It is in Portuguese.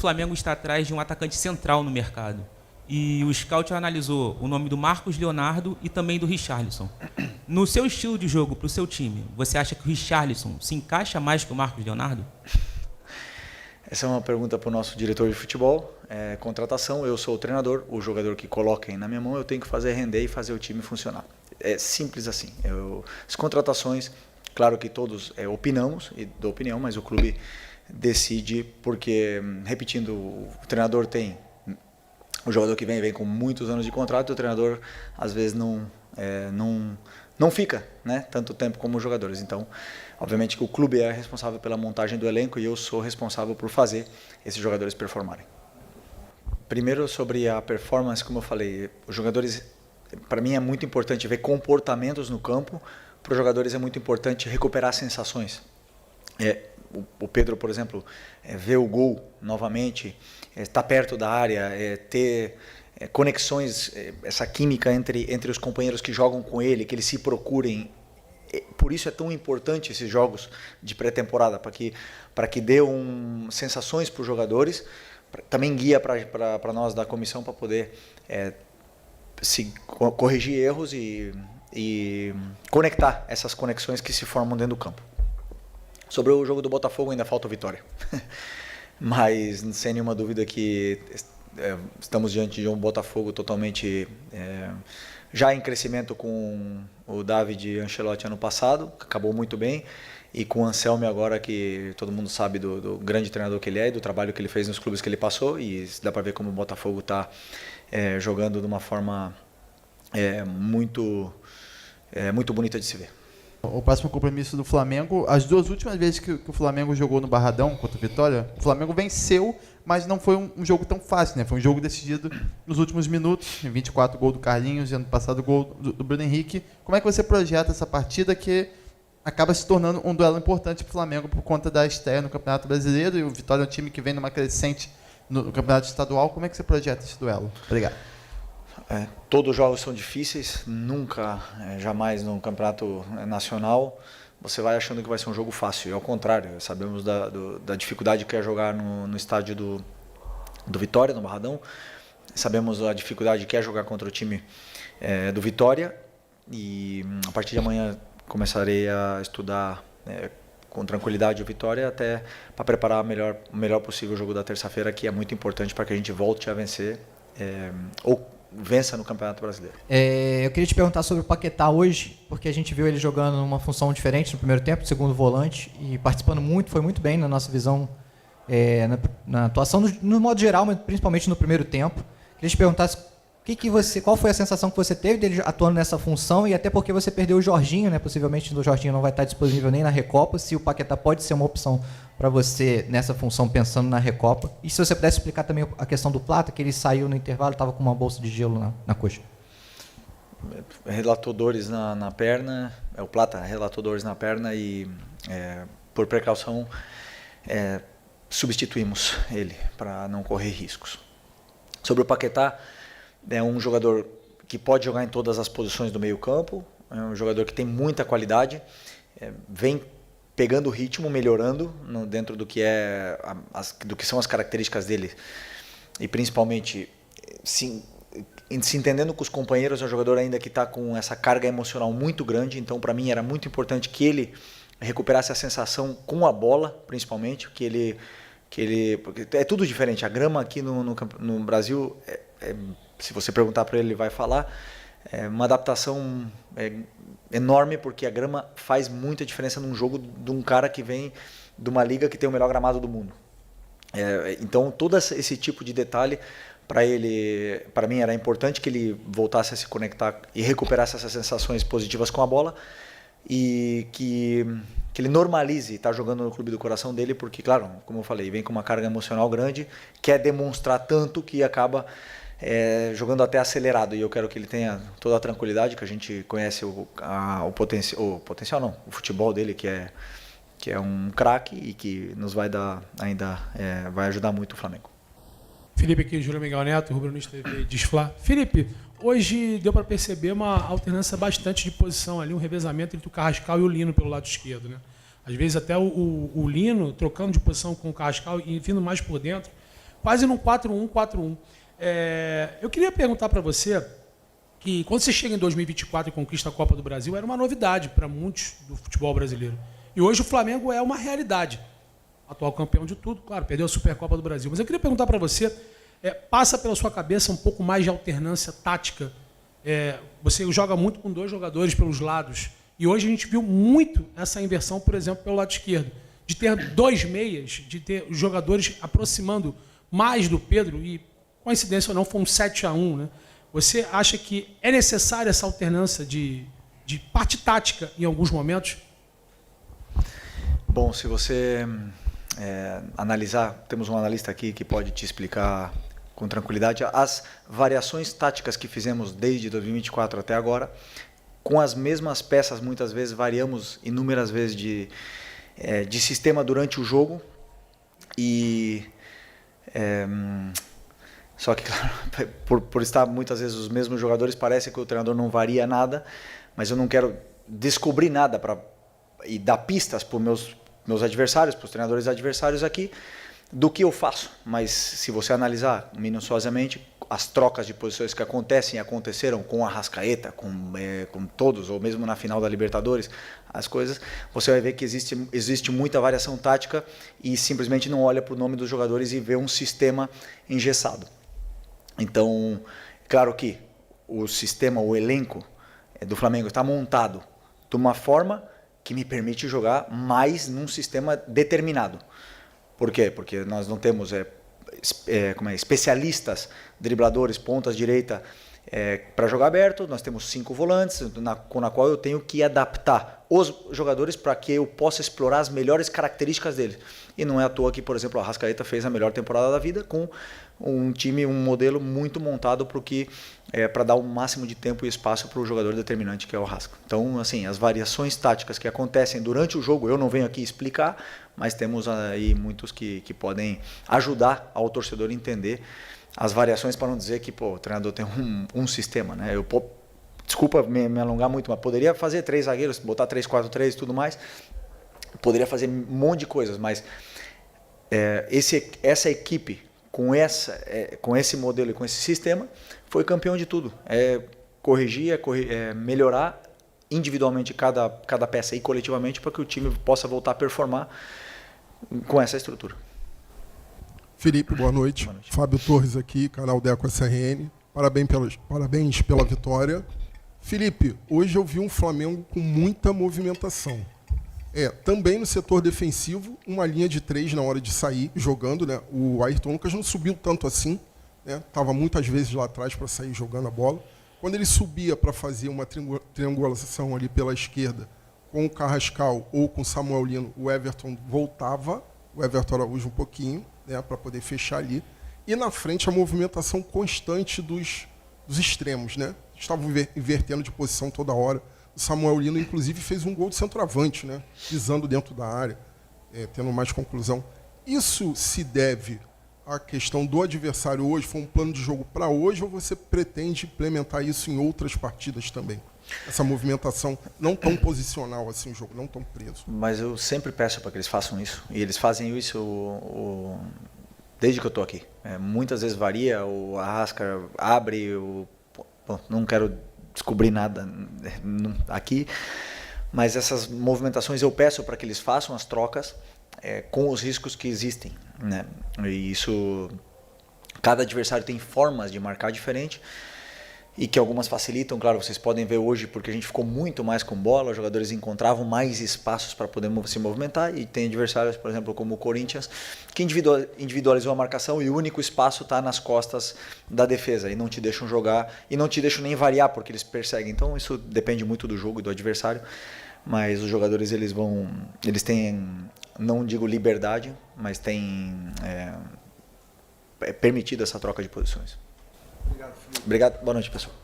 o Flamengo está atrás de um atacante central no mercado. E o scout analisou o nome do Marcos Leonardo e também do Richarlison. No seu estilo de jogo, para o seu time, você acha que o Richarlison se encaixa mais que o Marcos Leonardo? Essa é uma pergunta para o nosso diretor de futebol. Contratação, eu sou o treinador, o jogador que coloquem na minha mão, eu tenho que fazer render e fazer o time funcionar. É simples assim. As contratações, claro que todos opinamos e dou opinião, mas o clube decide porque, repetindo, o treinador tem... O jogador que vem com muitos anos de contrato e o treinador, às vezes, não fica, né, tanto tempo como os jogadores. Então, obviamente que o clube é responsável pela montagem do elenco e eu sou responsável por fazer esses jogadores performarem. Primeiro, sobre a performance, como eu falei, os jogadores, para mim é muito importante ver comportamentos no campo, para os jogadores é muito importante recuperar sensações. O Pedro, por exemplo, ver o gol novamente, estar perto da área, ter conexões, essa química entre os companheiros que jogam com ele, que eles se procurem. Por isso é tão importante esses jogos de pré-temporada, para que dê sensações para os jogadores, também guia para nós da comissão para poder corrigir erros e conectar essas conexões que se formam dentro do campo. Sobre o jogo do Botafogo ainda falta vitória, mas sem nenhuma dúvida que estamos diante de um Botafogo totalmente já em crescimento, com o David Ancelotti ano passado, que acabou muito bem, e com o Anselmi agora, que todo mundo sabe do grande treinador que ele é e do trabalho que ele fez nos clubes que ele passou, e dá para ver como o Botafogo está jogando de uma forma muito bonita de se ver. O próximo compromisso do Flamengo, as duas últimas vezes que o Flamengo jogou no Barradão contra o Vitória, o Flamengo venceu, mas não foi um jogo tão fácil, né? Foi um jogo decidido nos últimos minutos, 24 gol do Carlinhos, e ano passado gol do Bruno Henrique. Como é que você projeta essa partida que acaba se tornando um duelo importante para o Flamengo por conta da estreia no Campeonato Brasileiro, e o Vitória é um time que vem numa crescente no Campeonato Estadual? Como é que você projeta esse duelo? Obrigado. Todos os jogos são difíceis, nunca, jamais no campeonato nacional você vai achando que vai ser um jogo fácil. Ao contrário, sabemos da dificuldade que é jogar no estádio do Vitória, no Barradão. Sabemos a dificuldade que é jogar contra o time do Vitória. E a partir de amanhã começarei a estudar com tranquilidade o Vitória, até para preparar o melhor possível o jogo da terça-feira, que é muito importante para que a gente volte a vencer ou vença no Campeonato Brasileiro. Eu queria te perguntar sobre o Paquetá hoje, porque a gente viu ele jogando numa função diferente no primeiro tempo, segundo volante, e participando foi muito bem na nossa visão, na atuação no modo geral, mas principalmente no primeiro tempo. Queria te perguntar qual foi a sensação que você teve dele atuando nessa função, e até porque você perdeu o Jorginho, né? Possivelmente o Jorginho não vai estar disponível nem na Recopa, se o Paquetá pode ser uma opção para você nessa função, pensando na Recopa. E se você pudesse explicar também a questão do Plata, que ele saiu no intervalo, estava com uma bolsa de gelo na coxa. Relatou dores na perna, o Plata relatou dores na perna e, por precaução, substituímos ele para não correr riscos. Sobre o Paquetá, é um jogador que pode jogar em todas as posições do meio campo, é um jogador que tem muita qualidade, vem pegando o ritmo, melhorando dentro do que são as características dele, e principalmente se entendendo com os companheiros. É um jogador ainda que está com essa carga emocional muito grande, então para mim era muito importante que ele recuperasse a sensação com a bola, principalmente, porque é tudo diferente. A grama aqui no Brasil, se você perguntar para ele vai falar, é uma adaptação enorme, porque a grama faz muita diferença num jogo de um cara que vem de uma liga que tem o melhor gramado do mundo. Então todo esse tipo de detalhe para mim era importante, que ele voltasse a se conectar e recuperasse essas sensações positivas com a bola, e que ele normalize estar jogando no clube do coração dele, porque, claro, como eu falei, vem com uma carga emocional grande, quer demonstrar tanto que acaba jogando até acelerado, e eu quero que ele tenha toda a tranquilidade, que a gente conhece o futebol dele, que é um craque, e que nos vai dar vai ajudar muito o Flamengo. Felipe aqui, Júlio Miguel Neto, rubro-negro TV Desflá. Felipe, hoje deu para perceber uma alternância bastante de posição ali, um revezamento entre o Carrascal e o Lino pelo lado esquerdo, né? Às vezes até o Lino trocando de posição com o Carrascal e vindo mais por dentro. quase num 4-1-4-1. Eu queria perguntar para você que quando você chega em 2024 e conquista a Copa do Brasil, era uma novidade para muitos do futebol brasileiro. E hoje o Flamengo é uma realidade. Atual campeão de tudo, claro, perdeu a Supercopa do Brasil. Mas eu queria perguntar para você, passa pela sua cabeça um pouco mais de alternância tática? Você joga muito com 2 jogadores pelos lados. E hoje a gente viu muito essa inversão, por exemplo, pelo lado esquerdo. De ter 2 meias, de ter os jogadores aproximando mais do Pedro, e coincidência ou não, foi um 7-1, né? Você acha que é necessária essa alternância de parte tática em alguns momentos? Bom, se você analisar, temos um analista aqui que pode te explicar com tranquilidade as variações táticas que fizemos desde 2024 até agora. Com as mesmas peças, muitas vezes variamos inúmeras vezes de sistema durante o jogo. Só que, claro, por estar muitas vezes os mesmos jogadores, parece que o treinador não varia nada, mas eu não quero descobrir nada e dar pistas para os meus adversários, para os treinadores adversários aqui, do que eu faço. Mas se você analisar minuciosamente as trocas de posições que aconteceram com a Arrascaeta, com todos, ou mesmo na final da Libertadores, as coisas, você vai ver que existe muita variação tática e simplesmente não olha para o nome dos jogadores e vê um sistema engessado. Então, claro que o sistema, o elenco do Flamengo está montado de uma forma que me permite jogar mais num sistema determinado. Por quê? Porque nós não temos especialistas, dribladores, pontas direita para jogar aberto. Nós temos 5 volantes, com a qual eu tenho que adaptar os jogadores para que eu possa explorar as melhores características deles. E não é à toa que, por exemplo, a Arrascaeta fez a melhor temporada da vida com um time, um modelo muito montado para dar o máximo de tempo e espaço para o jogador determinante, que é o Arrasca. Então, assim, as variações táticas que acontecem durante o jogo, eu não venho aqui explicar, mas temos aí muitos que podem ajudar ao torcedor a entender as variações, para não dizer que o treinador tem um sistema, né? Desculpa me alongar muito, mas poderia fazer 3 zagueiros, botar 3-4-3 e tudo mais, poderia fazer um monte de coisas, mas essa equipe com esse modelo e com esse sistema foi campeão de tudo. Corrigir, melhorar individualmente cada peça e coletivamente para que o time possa voltar a performar com essa estrutura. Felipe, boa noite. Boa noite. Fábio Torres aqui, canal Deco SRN. Parabéns pela vitória. Felipe, hoje eu vi um Flamengo com muita movimentação. Também no setor defensivo, uma linha de 3 na hora de sair, jogando, né? O Ayrton Lucas não subiu tanto assim, né? Estava muitas vezes lá atrás para sair jogando a bola. Quando ele subia para fazer uma triangulação ali pela esquerda, com o Carrascal ou com o Samuel Lino, o Everton voltava, o Everton Araújo um pouquinho, né, para poder fechar ali. E na frente a movimentação constante dos extremos, né? Estavam invertendo de posição toda hora. O Samuel Lino, inclusive, fez um gol de centroavante, né? Pisando dentro da área, tendo mais conclusão. Isso se deve à questão do adversário hoje? Foi um plano de jogo para hoje ou você pretende implementar isso em outras partidas também? Essa movimentação não tão posicional assim, o jogo não tão preso. Mas eu sempre peço para que eles façam isso. E eles fazem isso desde que eu estou aqui. Muitas vezes varia, o Arrasca abre, não quero descobrir nada aqui, mas essas movimentações eu peço para que eles façam as trocas com os riscos que existem, né? E isso, cada adversário tem formas de marcar diferente e que algumas facilitam, claro, vocês podem ver hoje porque a gente ficou muito mais com bola, os jogadores encontravam mais espaços para poder se movimentar, e tem adversários, por exemplo, como o Corinthians, que individualizou a marcação e o único espaço está nas costas da defesa e não te deixam jogar e não te deixam nem variar porque eles perseguem. Então isso depende muito do jogo e do adversário, mas os jogadores eles têm, não digo liberdade, mas têm permitido essa troca de posições. Obrigado, Felipe. Obrigado. Boa noite, pessoal.